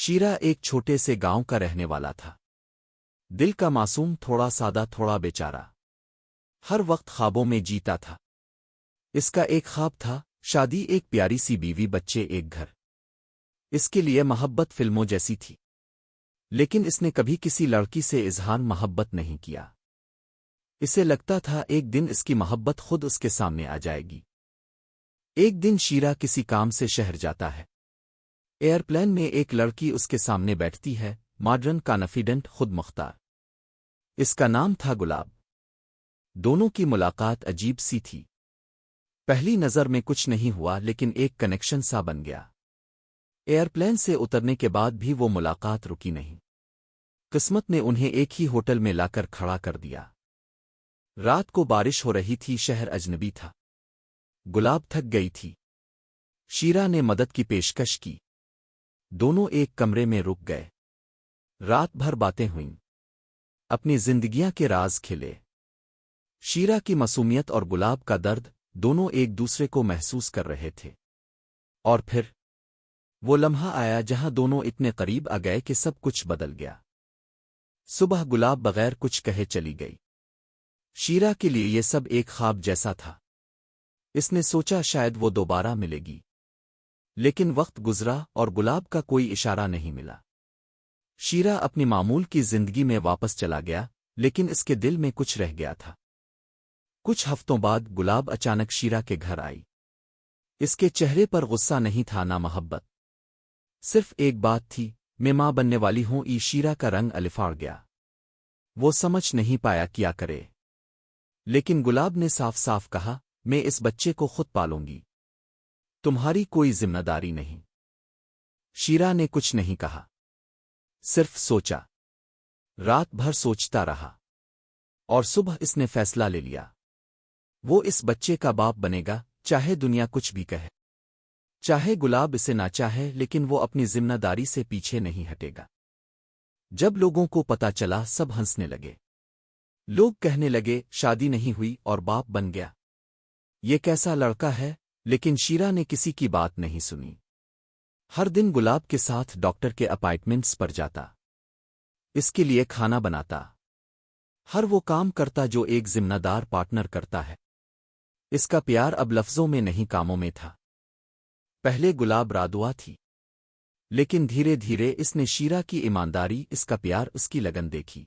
شیرہ ایک چھوٹے سے گاؤں کا رہنے والا تھا۔ دل کا معصوم، تھوڑا سادہ، تھوڑا بیچارہ، ہر وقت خوابوں میں جیتا تھا۔ اس کا ایک خواب تھا، شادی، ایک پیاری سی بیوی، بچے، ایک گھر۔ اس کے لیے محبت فلموں جیسی تھی، لیکن اس نے کبھی کسی لڑکی سے اظہار محبت نہیں کیا۔ اسے لگتا تھا ایک دن اس کی محبت خود اس کے سامنے آ جائے گی۔ ایک دن شیرہ کسی کام سے شہر جاتا ہے۔ ایئرپلین میں ایک لڑکی اس کے سامنے بیٹھتی ہے، ماڈرن، کانفیڈنٹ، خود مختار۔ اس کا نام تھا گلاب۔ دونوں کی ملاقات عجیب سی تھی۔ پہلی نظر میں کچھ نہیں ہوا، لیکن ایک کنیکشن سا بن گیا۔ ایئرپلین سے اترنے کے بعد بھی وہ ملاقات رکی نہیں۔ قسمت نے انہیں ایک ہی ہوٹل میں لا کر کھڑا کر دیا۔ رات کو بارش ہو رہی تھی، شہر اجنبی تھا۔ گلاب تھک گئی تھی۔ شیرہ نے مدد کی پیشکش کی۔ دونوں ایک کمرے میں رک گئے۔ رات بھر باتیں ہوئیں، اپنی زندگیاں کے راز کھلے۔ شیرہ کی معصومیت اور گلاب کا درد، دونوں ایک دوسرے کو محسوس کر رہے تھے۔ اور پھر وہ لمحہ آیا جہاں دونوں اتنے قریب آ گئے کہ سب کچھ بدل گیا۔ صبح گلاب بغیر کچھ کہے چلی گئی۔ شیرہ کے لیے یہ سب ایک خواب جیسا تھا۔ اس نے سوچا شاید وہ دوبارہ ملے گی، لیکن وقت گزرا اور گلاب کا کوئی اشارہ نہیں ملا۔ شیرہ اپنی معمول کی زندگی میں واپس چلا گیا، لیکن اس کے دل میں کچھ رہ گیا تھا۔ کچھ ہفتوں بعد گلاب اچانک شیرہ کے گھر آئی۔ اس کے چہرے پر غصہ نہیں تھا، نہ محبت، صرف ایک بات تھی، میں ماں بننے والی ہوں۔ شیرہ کا رنگ الفاڑ گیا۔ وہ سمجھ نہیں پایا کیا کرے، لیکن گلاب نے صاف صاف کہا، میں اس بچے کو خود پالوں گی، تمہاری کوئی ذمہ داری نہیں۔ شیرہ نے کچھ نہیں کہا، صرف سوچا۔ رات بھر سوچتا رہا، اور صبح اس نے فیصلہ لے لیا۔ وہ اس بچے کا باپ بنے گا، چاہے دنیا کچھ بھی کہے، چاہے گلاب اسے نہ چاہے، لیکن وہ اپنی ذمہ داری سے پیچھے نہیں ہٹے گا۔ جب لوگوں کو پتا چلا، سب ہنسنے لگے۔ لوگ کہنے لگے شادی نہیں ہوئی اور باپ بن گیا، یہ کیسا لڑکا ہے؟ لیکن شیرہ نے کسی کی بات نہیں سنی۔ ہر دن گلاب کے ساتھ ڈاکٹر کے اپائنٹمنٹس پر جاتا، اس کے لیے کھانا بناتا، ہر وہ کام کرتا جو ایک ذمہ دار پارٹنر کرتا ہے۔ اس کا پیار اب لفظوں میں نہیں، کاموں میں تھا۔ پہلے گلاب رادوا تھی، لیکن دھیرے دھیرے اس نے شیرہ کی ایمانداری، اس کا پیار، اس کی لگن دیکھی۔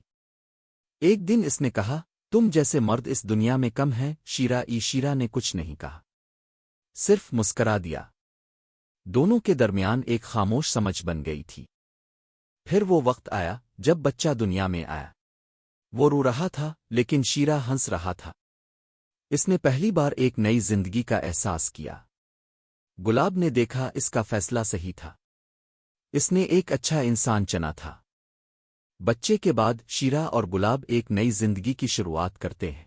ایک دن اس نے کہا، تم جیسے مرد اس دنیا میں کم ہیں۔ شیرہ نے کچھ نہیں کہا، صرف مسکرا دیا۔ دونوں کے درمیان ایک خاموش سمجھ بن گئی تھی۔ پھر وہ وقت آیا جب بچہ دنیا میں آیا۔ وہ رو رہا تھا، لیکن شیرہ ہنس رہا تھا۔ اس نے پہلی بار ایک نئی زندگی کا احساس کیا۔ گلاب نے دیکھا اس کا فیصلہ صحیح تھا، اس نے ایک اچھا انسان چنا تھا۔ بچے کے بعد شیرہ اور گلاب ایک نئی زندگی کی شروعات کرتے ہیں۔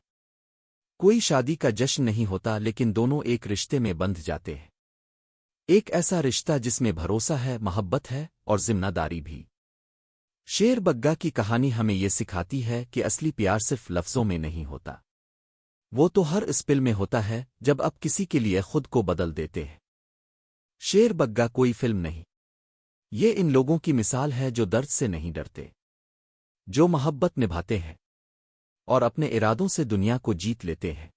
کوئی شادی کا جشن نہیں ہوتا، لیکن دونوں ایک رشتے میں بندھ جاتے ہیں۔ ایک ایسا رشتہ جس میں بھروسہ ہے، محبت ہے، اور ذمہ داری بھی۔ شیر بگا کی کہانی ہمیں یہ سکھاتی ہے کہ اصلی پیار صرف لفظوں میں نہیں ہوتا، وہ تو ہر اس پل میں ہوتا ہے جب آپ کسی کے لیے خود کو بدل دیتے ہیں۔ شیر بگا کوئی فلم نہیں، یہ ان لوگوں کی مثال ہے جو درد سے نہیں ڈرتے، جو محبت نبھاتے ہیں، اور اپنے ارادوں سے دنیا کو جیت لیتے ہیں۔